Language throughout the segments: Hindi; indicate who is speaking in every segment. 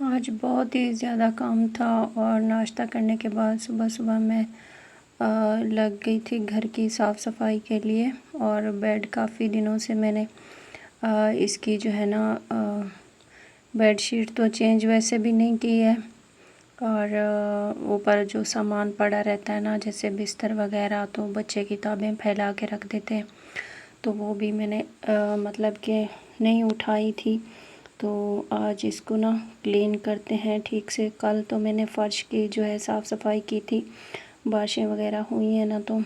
Speaker 1: आज बहुत ही ज़्यादा काम था और नाश्ता करने के बाद सुबह मैं लग गई थी घर की साफ़ सफाई के लिए। और बेड काफ़ी दिनों से मैंने इसकी जो है ना बेडशीट तो चेंज वैसे भी नहीं की है। और ऊपर जो सामान पड़ा रहता है ना, जैसे बिस्तर वगैरह, तो बच्चे किताबें फैला के रख देते हैं, तो वो भी मैंने मतलब कि नहीं उठाई थी। तो आज इसको ना क्लीन करते हैं ठीक से। कल तो मैंने फ़र्श की जो है साफ़ सफाई की थी, बारिशें वगैरह हुई हैं ना, तो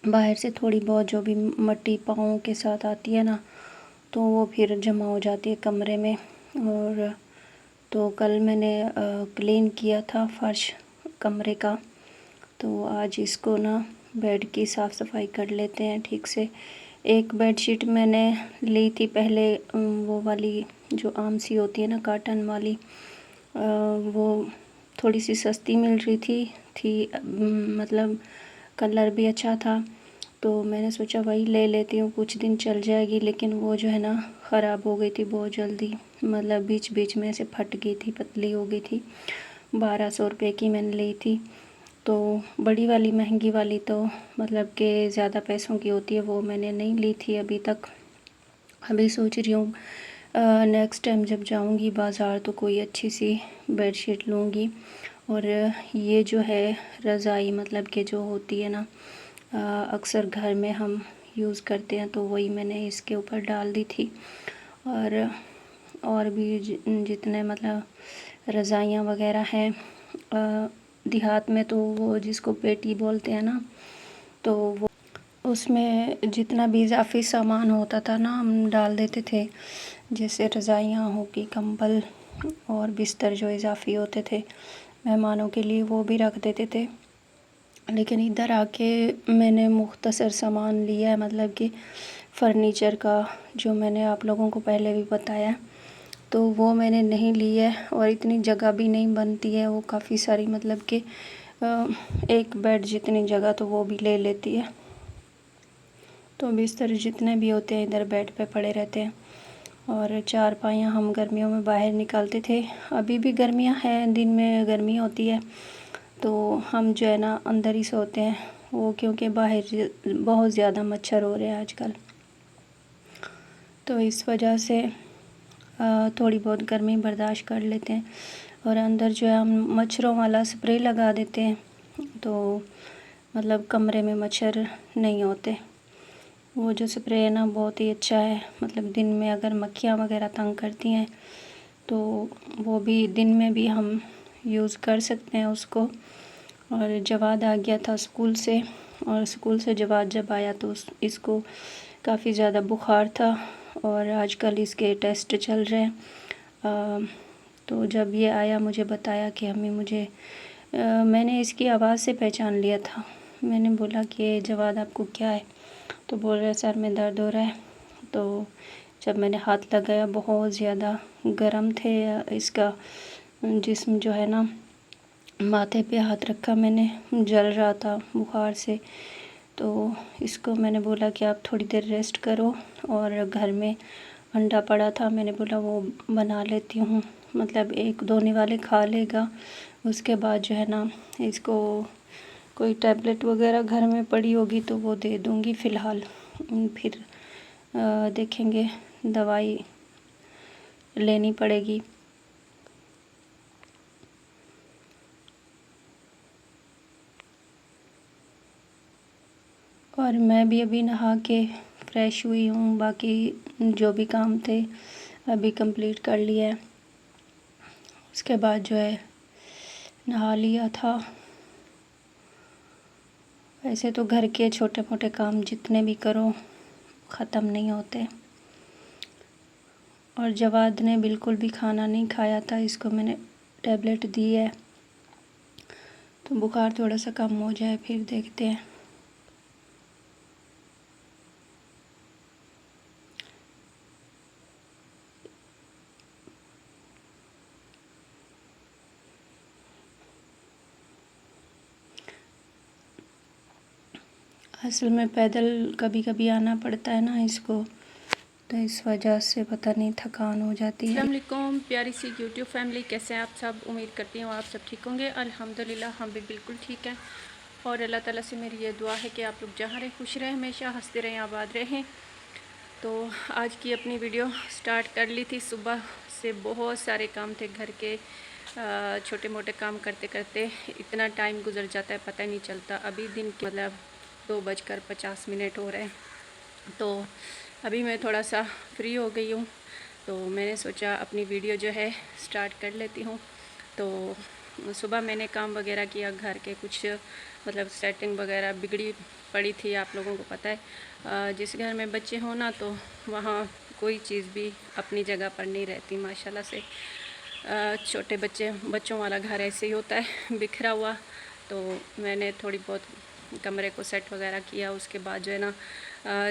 Speaker 1: बाहर से थोड़ी बहुत जो भी मट्टी पाँव के साथ आती है ना, तो वो फिर जमा हो जाती है कमरे में। और तो कल मैंने क्लीन किया था फ़र्श कमरे का। तो आज इसको ना बेड की साफ़ सफाई कर लेते हैं ठीक से। एक बेडशीट मैंने ली थी पहले, वो वाली जो आम सी होती है ना, काटन वाली, वो थोड़ी सी सस्ती मिल रही थी मतलब कलर भी अच्छा था, तो मैंने सोचा वही ले लेती हूँ, कुछ दिन चल जाएगी। लेकिन वो जो है ना ख़राब हो गई थी बहुत जल्दी, मतलब बीच बीच में से फट गई थी, पतली हो गई थी। 1200 रुपये की मैंने ली थी। तो बड़ी वाली महंगी वाली तो मतलब कि ज़्यादा पैसों की होती है, वो मैंने नहीं ली थी अभी तक। अभी सोच रही हूँ नेक्स्ट टाइम जब जाऊँगी बाज़ार तो कोई अच्छी सी बेडशीट लूँगी। और ये जो है रज़ाई, मतलब कि जो होती है ना, अक्सर घर में हम यूज़ करते हैं, तो वही मैंने इसके ऊपर डाल दी थी। और भी जितने मतलब रज़ाइयाँ वगैरह हैं, देहात में तो वो जिसको पेटी बोलते हैं ना, तो वो उसमें जितना भी इजाफ़ी सामान होता था ना, हम डाल देते थे। जैसे रज़ाइयाँ हो गई, कंबल और बिस्तर जो इजाफ़ी होते थे मेहमानों के लिए, वो भी रख देते थे। लेकिन इधर आके मैंने मुख्तसर सामान लिया है, मतलब कि फ़र्नीचर का, जो मैंने आप लोगों को पहले भी बताया, तो वो मैंने नहीं ली है। और इतनी जगह भी नहीं बनती है वो, काफ़ी सारी, मतलब कि एक बेड जितनी जगह तो वो भी ले लेती है। तो बिस्तर जितने भी होते हैं इधर बेड पे पड़े रहते हैं। और चारपाइयाँ हम गर्मियों में बाहर निकालते थे, अभी भी गर्मियाँ हैं, दिन में गर्मी होती है, तो हम जो है ना अंदर ही सोते हैं वो, क्योंकि बाहर बहुत ज़्यादा मच्छर हो रहे हैं आजकल, तो इस वजह से थोड़ी बहुत गर्मी बर्दाश्त कर लेते हैं। और अंदर जो है हम मच्छरों वाला स्प्रे लगा देते हैं, तो मतलब कमरे में मच्छर नहीं होते। वो जो स्प्रे है ना बहुत ही अच्छा है, मतलब दिन में अगर मक्खियाँ वगैरह तंग करती हैं तो वो भी दिन में भी हम यूज़ कर सकते हैं उसको। और जवाद आ गया था स्कूल से, और स्कूल से जवाद जब आया तो इसको काफ़ी ज़्यादा बुखार था, और आजकल इसके टेस्ट चल रहे हैं। तो जब ये आया मुझे बताया कि अम्मी मुझे मैंने इसकी आवाज़ से पहचान लिया था। मैंने बोला कि जवाद आपको क्या है, तो बोल रहे सर में दर्द हो रहा है। तो जब मैंने हाथ लगाया बहुत ज़्यादा गर्म थे इसका जिस्म, जो है ना, माथे पे हाथ रखा मैंने, जल रहा था बुखार से। तो इसको मैंने बोला कि आप थोड़ी देर रेस्ट करो, और घर में अंडा पड़ा था, मैंने बोला वो बना लेती हूँ, मतलब एक दोने वाले खा लेगा। उसके बाद जो है ना इसको कोई टैबलेट वगैरह घर में पड़ी होगी तो वो दे दूँगी फ़िलहाल, फिर देखेंगे, दवाई लेनी पड़ेगी। और मैं भी अभी नहा के फ्रेश हुई हूँ, बाकी जो भी काम थे अभी कंप्लीट कर लिया है। उसके बाद जो है नहा लिया था। वैसे तो घर के छोटे मोटे काम जितने भी करो ख़त्म नहीं होते। और जवाद ने बिल्कुल भी खाना नहीं खाया था, इसको मैंने टैबलेट दी है, तो बुखार थोड़ा सा कम हो जाए फिर देखते हैं। असल में पैदल कभी कभी आना पड़ता है ना इसको, तो इस वजह से पता नहीं थकान हो जाती है।
Speaker 2: अस्सलाम वालेकुम प्यारी सी यूट्यूब फैमिली, कैसे हैं आप सब? उम्मीद करती हूँ आप सब ठीक होंगे। अल्हम्दुलिल्लाह हम भी बिल्कुल ठीक हैं और अल्लाह ताला से मेरी ये दुआ है कि आप लोग जहाँ रहें खुश रहें, हमेशा हंसते रहें, आबाद रहें। तो आज की अपनी वीडियो स्टार्ट कर ली थी। सुबह से बहुत सारे काम थे घर के, छोटे मोटे काम करते करते इतना टाइम गुजर जाता है पता ही नहीं चलता। अभी दिन के मतलब 2:50 हो रहे हैं, तो अभी मैं थोड़ा सा फ्री हो गई हूँ, तो मैंने सोचा अपनी वीडियो जो है स्टार्ट कर लेती हूँ। तो सुबह मैंने काम वगैरह किया, घर के कुछ मतलब सेटिंग वगैरह बिगड़ी पड़ी थी। आप लोगों को पता है जिस घर में बच्चे हो ना, तो वहाँ कोई चीज़ भी अपनी जगह पर नहीं रहती माशाल्लाह से। छोटे बच्चों वाला घर ऐसे ही होता है, बिखरा हुआ। तो मैंने थोड़ी बहुत कमरे को सेट वगैरह किया। उसके बाद जो है ना,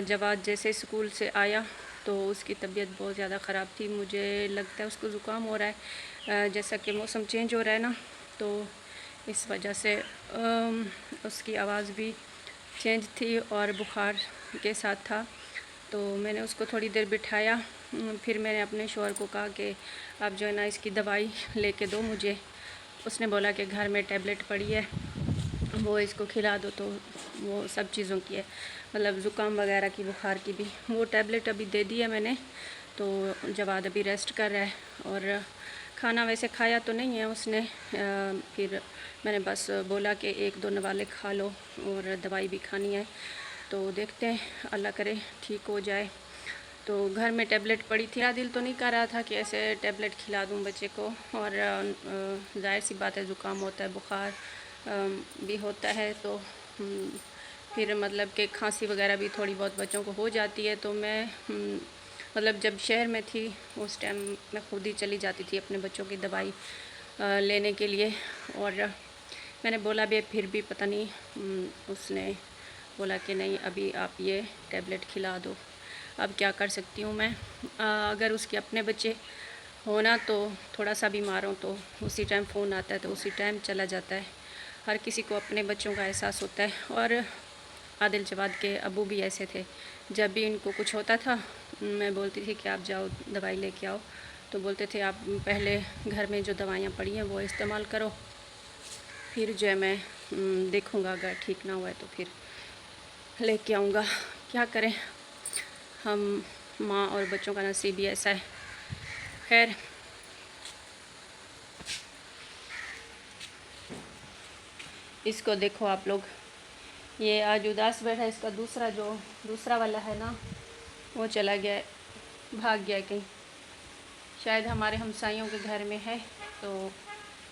Speaker 2: जवाद जैसे स्कूल से आया तो उसकी तबीयत बहुत ज़्यादा ख़राब थी। मुझे लगता है उसको ज़ुकाम हो रहा है, जैसा कि मौसम चेंज हो रहा है ना, तो इस वजह से उसकी आवाज़ भी चेंज थी और बुखार के साथ था। तो मैंने उसको थोड़ी देर बिठाया। फिर मैंने अपने शौहर को कहा कि आप जो है ना इसकी दवाई लेके दो मुझे। उसने बोला कि घर में टैबलेट पड़ी है, वो इसको खिला दो। तो वो सब चीज़ों की है, मतलब ज़ुकाम वगैरह की, बुखार की भी। वो टैबलेट अभी दे दी है मैंने। तो जवाद अभी रेस्ट कर रहा है और खाना वैसे खाया तो नहीं है उसने। फिर मैंने बस बोला कि 1-2 नवाले खा लो और दवाई भी खानी है। तो देखते हैं, अल्लाह करे ठीक हो जाए। तो घर में टैबलेट पड़ी थी। मेरा दिल तो नहीं कर रहा था कि ऐसे टैबलेट खिला दूं बच्चे को, और जाहिर सी बात है ज़ुकाम होता है, बुखार भी होता है, तो फिर मतलब कि खांसी वगैरह भी थोड़ी बहुत बच्चों को हो जाती है। तो मैं मतलब जब शहर में थी उस टाइम मैं खुद ही चली जाती थी अपने बच्चों की दवाई लेने के लिए। और मैंने बोला भी, फिर भी पता नहीं उसने बोला कि नहीं अभी आप ये टैबलेट खिला दो। अब क्या कर सकती हूँ मैं? अगर उसके अपने बच्चे होना तो थोड़ा सा बीमार हो तो उसी टाइम फ़ोन आता है तो उसी टाइम चला जाता है। हर किसी को अपने बच्चों का एहसास होता है। और आदिल जवाद के अबू भी ऐसे थे, जब भी इनको कुछ होता था मैं बोलती थी कि आप जाओ दवाई लेके आओ, तो बोलते थे आप पहले घर में जो दवाइयाँ पड़ी हैं वो इस्तेमाल करो, फिर जो है मैं देखूँगा, अगर ठीक ना हुआ है तो फिर लेके आऊँगा। क्या करें, हम माँ और बच्चों का नसीब ही ऐसा है। खैर, इसको देखो आप लोग, ये आज उदास बैठा है। इसका दूसरा वाला है ना, वो चला गया है, भाग गया कहीं, शायद हमारे हमसाइयों के घर में है। तो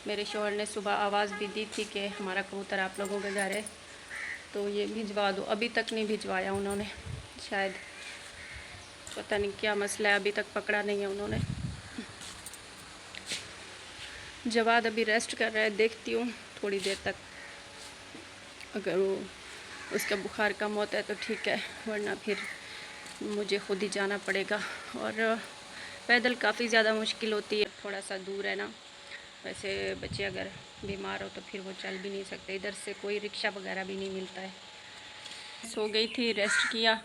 Speaker 2: मेरे शौहर ने सुबह आवाज़ भी दी थी कि हमारा कबूतर आप लोगों के घर है, तो ये भिजवा दो। अभी तक नहीं भिजवाया उन्होंने, शायद पता नहीं क्या मसला है, अभी तक पकड़ा नहीं है उन्होंने। जवाद अभी रेस्ट कर रहा है, देखती हूँ थोड़ी देर तक, अगर वो उसका बुखार कम होता है तो ठीक है, वरना फिर मुझे खुद ही जाना पड़ेगा। और पैदल काफ़ी ज़्यादा मुश्किल होती है, थोड़ा सा दूर है ना। वैसे बच्चे अगर बीमार हो तो फिर वो चल भी नहीं सकते, इधर से कोई रिक्शा वगैरह भी नहीं मिलता है। सो गई थी, रेस्ट किया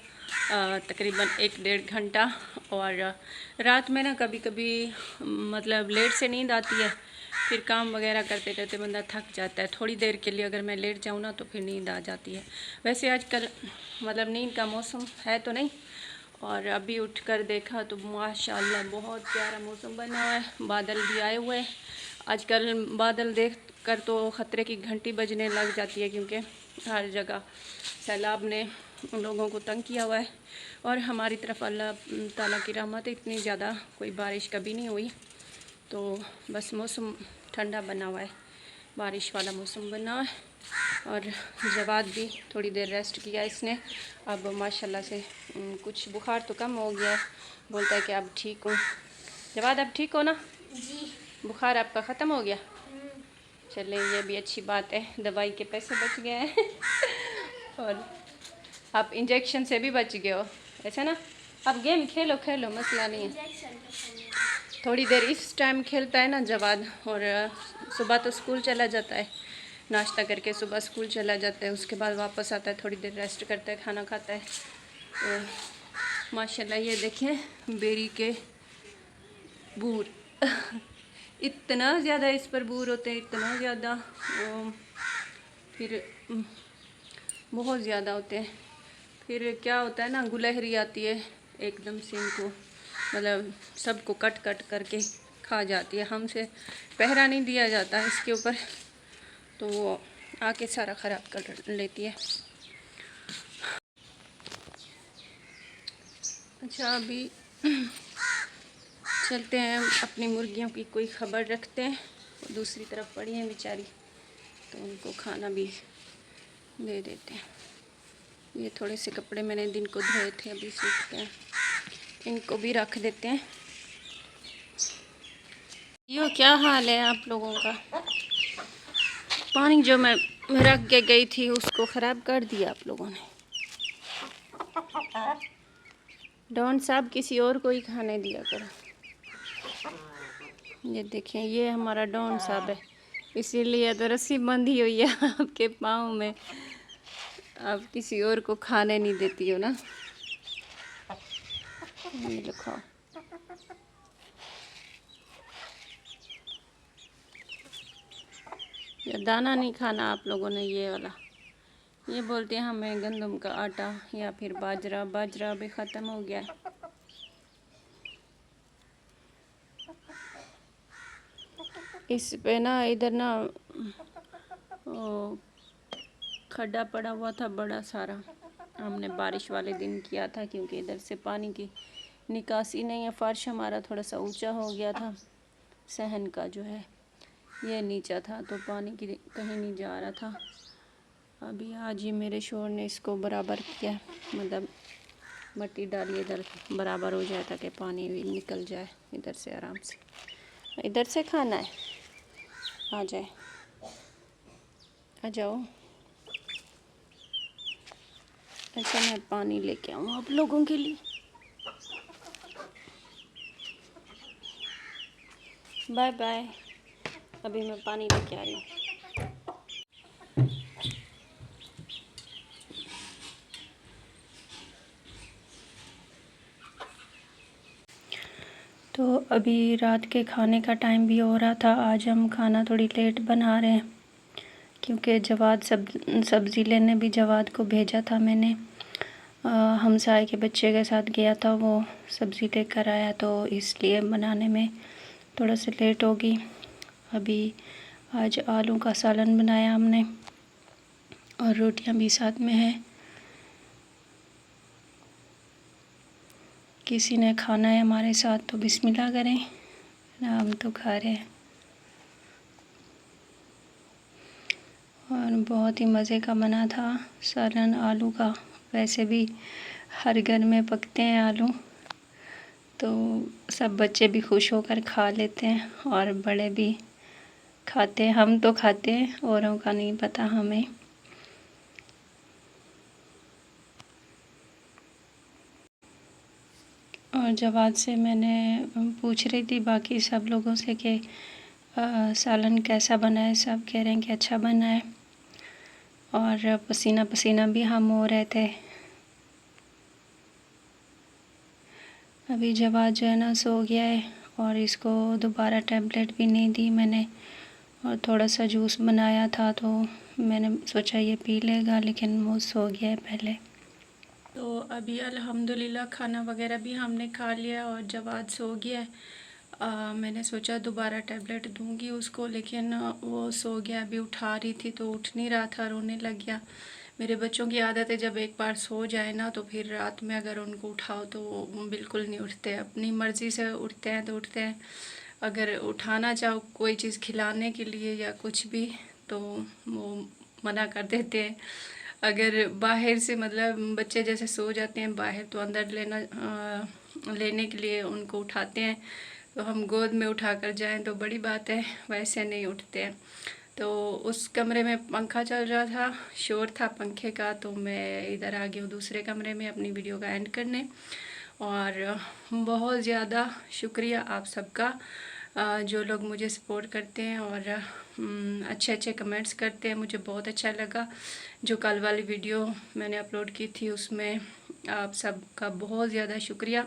Speaker 2: तकरीबन 1-1.5 घंटा। और रात में ना कभी कभी मतलब लेट से नींद आती है, फिर काम वगैरह करते करते बंदा थक जाता है। थोड़ी देर के लिए अगर मैं लेट जाऊँ ना तो फिर नींद आ जाती है। वैसे आजकल मतलब नींद का मौसम है तो नहीं, और अभी उठकर देखा तो माशाल्लाह बहुत प्यारा मौसम बना हुआ है, बादल भी आए हुए हैं। आजकल बादल देख कर तो ख़तरे की घंटी बजने लग जाती है, क्योंकि हर जगह सैलाब ने लोगों को तंग किया हुआ है। और हमारी तरफ अल्लाह ताला की रहमत है, इतनी ज़्यादा कोई बारिश कभी नहीं हुई। तो बस मौसम ठंडा बना हुआ है, बारिश वाला मौसम बना हुआ है। और जवाद भी थोड़ी देर रेस्ट किया इसने, अब माशाल्लाह से कुछ बुखार तो कम हो गया है, बोलता है कि अब ठीक हूँ। जवाद अब ठीक हो ना जी? बुखार आपका ख़त्म हो गया? चले, ये भी अच्छी बात है, दवाई के पैसे बच गए हैं और आप इंजेक्शन से भी बच गए हो, ऐसा ना? अब गेम खेलो मसला नहीं है। थोड़ी देर इस टाइम खेलता है ना जवाद, और सुबह तो स्कूल चला जाता है, नाश्ता करके सुबह स्कूल चला जाता है, उसके बाद वापस आता है, थोड़ी देर रेस्ट करता है, खाना खाता है। तो माशाल्लाह ये देखें बेरी के बूर इतना ज़्यादा इस पर बूर होते हैं, इतना ज़्यादा, फिर बहुत ज़्यादा होते हैं। फिर क्या होता है ना, गुलहरी आती है एकदम से इनको मतलब सबको कट कट करके खा जाती है। हमसे पहरा नहीं दिया जाता इसके ऊपर, तो वो आके सारा ख़राब कर लेती है। अच्छा, अभी चलते हैं अपनी मुर्गियों की कोई ख़बर रखते हैं। वो दूसरी तरफ पड़ी हैं बेचारी, तो उनको खाना भी दे देते हैं। ये थोड़े से कपड़े मैंने दिन को धोए थे, अभी सूखते हैं, इनको भी रख देते हैं। यो क्या हाल है आप लोगों का? पानी जो मैं रख के गई थी उसको ख़राब कर दिया आप लोगों ने। डॉन साहब किसी और को ही खाने दिया करो। ये देखें, ये हमारा डॉन साहब है, इसीलिए तो रस्सी बंधी हुई है आपके पाँव में, आप किसी और को खाने नहीं देती हो ना। ये लो खाओ। ये दाना नहीं खाना आप लोगों ने, ये वाला। ये बोलते हैं हमें गंदम का आटा या फिर बाजरा, बाजरा भी ख़त्म हो गया है। इस पे ना इधर ना खड्डा पड़ा हुआ था बड़ा सारा, हमने बारिश वाले दिन किया था, क्योंकि इधर से पानी की निकासी नहीं है। फर्श हमारा थोड़ा सा ऊंचा हो गया था, सहन का जो है ये नीचा था, तो पानी की कहीं नहीं जा रहा था। अभी आज ही मेरे शोहर ने इसको बराबर किया, मतलब मट्टी डाली इधर बराबर हो जाए ताकि पानी भी निकल जाए इधर से आराम से। इधर से खाना है, आ जाए, आ जाओ। अच्छा, मैं पानी लेके आऊँ आप लोगों के लिए। बाय बाय, अभी मैं पानी लेके आ रही हूँ। तो अभी रात के खाने का टाइम भी हो रहा था। आज हम खाना थोड़ी लेट बना रहे हैं, क्योंकि जवाद सब्ज़ी लेने भी जवाद को भेजा था मैंने। हमसाए के बच्चे के साथ गया था, वो सब्ज़ी लेकर आया, तो इसलिए बनाने में थोड़ा सा लेट होगी। अभी आज आलू का सालन बनाया हमने और रोटियां भी साथ में है। किसी ने खाना है हमारे साथ तो बिस्मिल्लाह करें, हम तो खा रहे हैं। और बहुत ही मज़े का बना था सालन आलू का। वैसे भी हर घर में पकते हैं आलू, तो सब बच्चे भी खुश होकर खा लेते हैं और बड़े भी खाते हैं। हम तो खाते हैं, औरों का नहीं पता हमें। और जवाद से मैंने पूछ रही थी बाकी सब लोगों से कि सालन कैसा बना है। सब कह रहे हैं कि अच्छा बना है, और पसीना पसीना भी हम हो रहे थे। अभी जवाद जो है ना सो गया है, और इसको दोबारा टैबलेट भी नहीं दी मैंने, और थोड़ा सा जूस बनाया था तो मैंने सोचा ये पी लेगा, लेकिन वो सो गया है पहले। तो अभी अल्हम्दुलिल्लाह खाना वगैरह भी हमने खा लिया और जवाद सो गया है। मैंने सोचा दोबारा टैबलेट दूंगी उसको, लेकिन वो सो गया। अभी उठा रही थी तो उठ नहीं रहा था, रोने लग गया। मेरे बच्चों की आदत है जब एक बार सो जाए ना तो फिर रात में अगर उनको उठाओ तो वो बिल्कुल नहीं उठते, अपनी मर्ज़ी से उठते हैं तो उठते हैं। अगर उठाना चाहो कोई चीज़ खिलाने के लिए या कुछ भी तो वो मना कर देते हैं। अगर बाहर से मतलब बच्चे जैसे सो जाते हैं बाहर, तो अंदर लेने के लिए उनको उठाते हैं, तो हम गोद में उठाकर जाएं तो बड़ी बात है, वैसे नहीं उठते हैं। तो उस कमरे में पंखा चल रहा था, शोर था पंखे का, तो मैं इधर आ गई हूँ दूसरे कमरे में अपनी वीडियो का एंड करने। और बहुत ज़्यादा शुक्रिया आप सबका, जो लोग मुझे सपोर्ट करते हैं और अच्छे अच्छे कमेंट्स करते हैं। मुझे बहुत अच्छा लगा जो कल वाली वीडियो मैंने अपलोड की थी, उसमें आप सबका बहुत ज़्यादा शुक्रिया।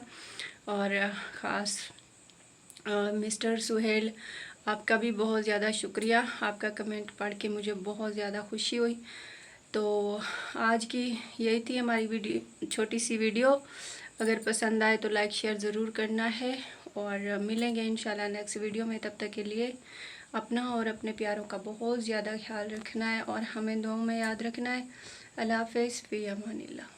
Speaker 2: और ख़ास मिस्टर सुहेल, आपका भी बहुत ज़्यादा शुक्रिया। आपका कमेंट पढ़ के मुझे बहुत ज़्यादा खुशी हुई। तो आज की यही थी हमारी वीडियो, छोटी सी वीडियो। अगर पसंद आए तो लाइक शेयर ज़रूर करना है और मिलेंगे इंशाल्लाह नेक्स्ट वीडियो में। तब तक के लिए अपना और अपने प्यारों का बहुत ज़्यादा ख्याल रखना है और हमें दुआओं में याद रखना है। अल्लाह हाफ़िज़, फ़ी अमानिल्लाह।